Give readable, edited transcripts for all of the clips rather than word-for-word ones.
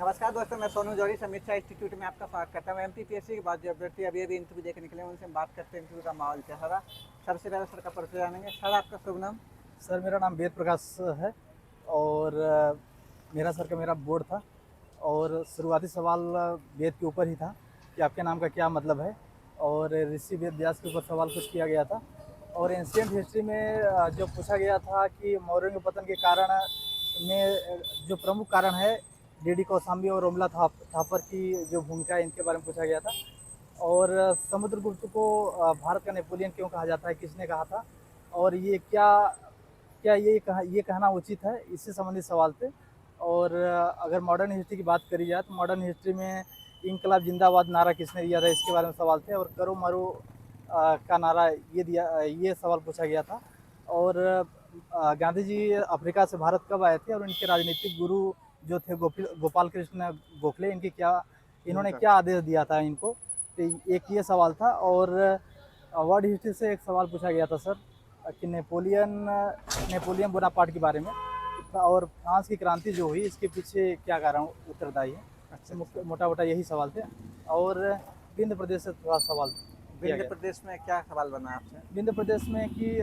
नमस्कार दोस्तों, मैं सोनू जौहरी समीक्षा इंस्टीट्यूट में आपका स्वागत करता हूँ। एमपीपीएससी के बाद जो अभ्यर्थी अभी इंटरव्यू देकर निकले उनसे हम बात करते हैं इंटरव्यू का माहौल कैसा रहा। सबसे पहले सर का परिचय जानेंगे। सर, आपका शुभ नाम? सर मेरा नाम वेद प्रकाश है और मेरा बोर्ड था और शुरुआती सवाल वेद के ऊपर ही था कि आपके नाम का क्या मतलब है, और ऋषि वेद व्यास के ऊपर सवाल कुछ किया गया था। और एंशियंट हिस्ट्री में जो पूछा गया था कि मौर्यों के पतन के कारण में जो प्रमुख कारण है डीडी कौशाम्बी और रोमला थापर की जो भूमिका है, इनके बारे में पूछा गया था। और समुद्रगुप्त को भारत का नेपोलियन क्यों कहा जाता है, किसने कहा था, और ये क्या क्या ये कहना उचित है, इससे संबंधित सवाल थे। और अगर मॉडर्न हिस्ट्री की बात करी जाए तो मॉडर्न हिस्ट्री में इनकलाब जिंदाबाद नारा किसने दिया था, इसके बारे में सवाल थे। और करो मरो का नारा ये सवाल पूछा गया था। और गांधी जी अफ्रीका से भारत कब आए थे और इनके राजनीतिक गुरु जो थे गोपाल कृष्ण गोखले, इन्होंने क्या आदेश दिया था इनको, तो एक ये सवाल था। और वर्ल्ड हिस्ट्री से एक सवाल पूछा गया था सर कि नेपोलियन बोनापार्ट के बारे में, और फ्रांस की क्रांति जो हुई इसके पीछे क्या कारण उत्तरदायी है। अच्छा। मोटा मोटा यही सवाल थे। और विंध्य प्रदेश से थोड़ा सवाल किया विंध्य गया। प्रदेश में क्या सवाल बना आपसे? विंध्य प्रदेश में कि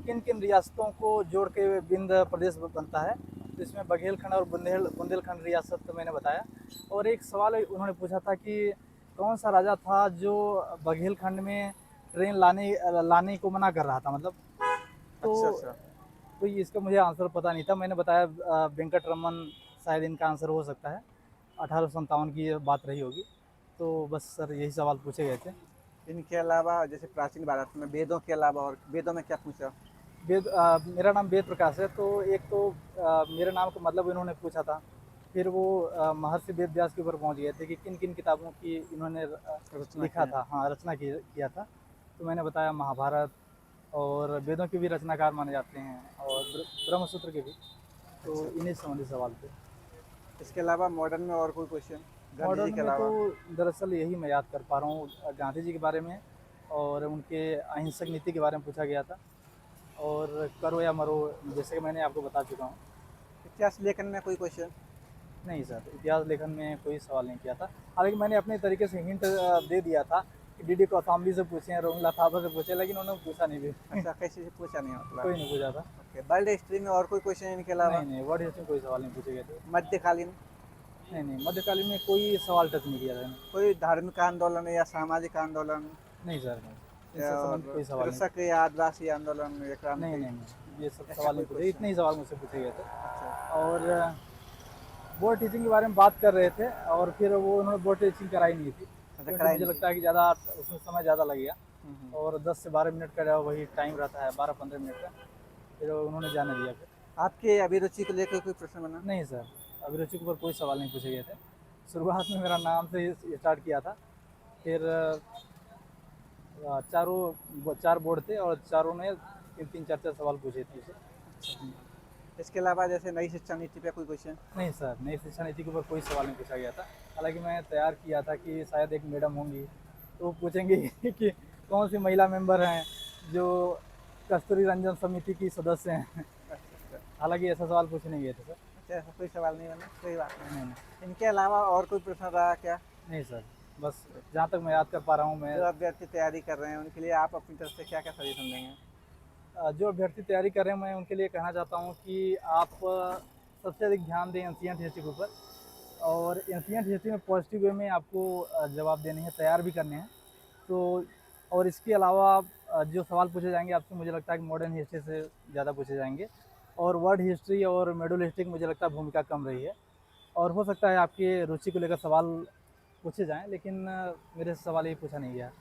किन किन रियासतों को जोड़ के विंध्य प्रदेश बनता है, तो इसमें बघेलखंड और बुंदेलखंड रियासत तो मैंने बताया। और एक सवाल उन्होंने पूछा था कि कौन सा राजा था जो बघेलखंड में ट्रेन लाने को मना कर रहा था, मतलब। अच्छा तो अच्छा। तो इसका मुझे आंसर पता नहीं था, मैंने बताया वेंकट रमन शायद इनका आंसर हो सकता है। 1857 की ये बात रही होगी। तो बस सर यही सवाल पूछे गए थे। इनके अलावा जैसे प्राचीन भारत में वेदों के अलावा और वेदों में क्या पूछा? मेरा नाम वेद प्रकाश है, तो एक तो मेरे नाम का मतलब इन्होंने पूछा था। फिर वो महर्षि वेद व्यास के ऊपर पहुंच गए थे कि किन किन किताबों की इन्होंने रचना लिखा किए? था, हाँ रचना किया था। तो मैंने बताया महाभारत, और वेदों के भी रचनाकार माने जाते हैं, और ब्रह्मसूत्र के भी। तो अच्छा। इन्हीं से संबंधित सवाल थे। इसके अलावा मॉडर्न में और कोई क्वेश्चन गांधी जी मॉडर्न के में तो अलावा? दरअसल यही मैं याद कर पा रहा हूँ, गांधी जी के बारे में और उनके अहिंसक नीति के बारे में पूछा गया था। और करो या मरो, जैसे कि मैंने आपको बता चुका हूँ। इतिहास लेखन में कोई क्वेश्चन? नहीं सर, इतिहास लेखन में कोई सवाल नहीं किया था। हालांकि मैंने अपने तरीके से हिंट दे दिया था कि डीडी कौशाम्बी से पूछे, रोमिला थापा से पूछे, लेकिन उन्होंने पूछा नहीं भी। अच्छा, किसी से पूछा नहीं मतलब? कोई नहीं पूछा था। ओके, वर्ल्ड हिस्ट्री में और कोई क्वेश्चन इनके नहीं अलावा? नहीं, वर्ल्ड हिस्ट्री में कोई सवाल नहीं पूछे गए थे। मध्यकालीन? नहीं नहीं, मध्यकालीन में कोई सवाल टच नहीं किया था इन्होंने। कोई धार्मिक आंदोलन या सामाजिक आंदोलन? नहीं सर, नहीं, इससे संबंधित और कोई सवाल नहीं। कृषक या आदिवासी आंदोलन या नहीं क्रांति? नहीं नहीं, ये सब ऐसा सवाल कोई नहीं पूछे, क्वेश्चन? इतने ही सवाल मुझसे पूछे गए थे। अच्छा। और बोर्ड टीचिंग के बारे में बात कर रहे थे, और फिर वो उन्होंने बोर्ड टीचिंग कराई नहीं थी, अच्छा, क्योंकि कराई मुझे नहीं थी। लगता है कि ज़्यादा उसमें समय ज़्यादा लगेगा। हम्म। और 10 से 12 मिनट का वही टाइम रहता है, 12-15 मिनट का। फिर उन्होंने जाने दिया फिर। आपके अभिरुचि को लेकर कोई प्रश्न बना? नहीं सर, अभिरुचि के ऊपर कोई सवाल नहीं पूछे गए थे। शुरुआत में मेरा नाम से ही स्टार्ट किया था। फिर चार बोर्ड थे और चारों ने 3-3 4-4 सवाल पूछे थे उसे। अच्छा। इसके अलावा जैसे नई शिक्षा नीति पे कोई क्वेश्चन? नहीं सर, नई शिक्षा नीति के ऊपर कोई सवाल नहीं पूछा गया था। हालांकि मैं तैयार किया था कि शायद एक मैडम होंगी तो वो पूछेंगे कि कौन सी महिला मेंबर हैं जो कस्तूरी रंजन समिति की सदस्य हैं। अच्छा अच्छा। हालांकि ऐसा सवाल पूछे नहीं गए थे सर। अच्छा, ऐसा कोई सवाल नहीं बना, कोई बात नहीं नहीं। नहीं। इनके अलावा और कोई प्रश्न रहा क्या? नहीं सर, बस जहाँ तक मैं याद कर पा रहा हूँ मैं। जो अभ्यर्थी तैयारी कर रहे हैं उनके लिए आप अपनी तरफ से क्या क्या सजेशन देंगे? जो अभ्यर्थी तैयारी कर रहे हैं मैं उनके लिए कहना चाहता हूँ कि आप सबसे अधिक ध्यान दें एंशिएंट हिस्ट्री के ऊपर। और एंशिएंट हिस्ट्री में पॉजिटिव वे में आपको जवाब देने हैं, तैयार भी करने हैं। तो और इसके अलावा जो सवाल पूछे जाएंगे आपसे, मुझे लगता है कि मॉडर्न हिस्ट्री से ज़्यादा पूछे जाएंगे। और वर्ल्ड हिस्ट्री और मिडल हिस्ट्री की मुझे लगता है भूमिका कम रही है। और हो सकता है आपकी रुचि को लेकर सवाल पूछे जाएं, लेकिन मेरे से सवाल ये पूछा नहीं गया।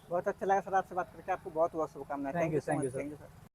बहुत अच्छा लगा सर आपसे बात करके। आपको बहुत बहुत शुभकामनाएं। Thank you so thank much. You thank you sir. Sir.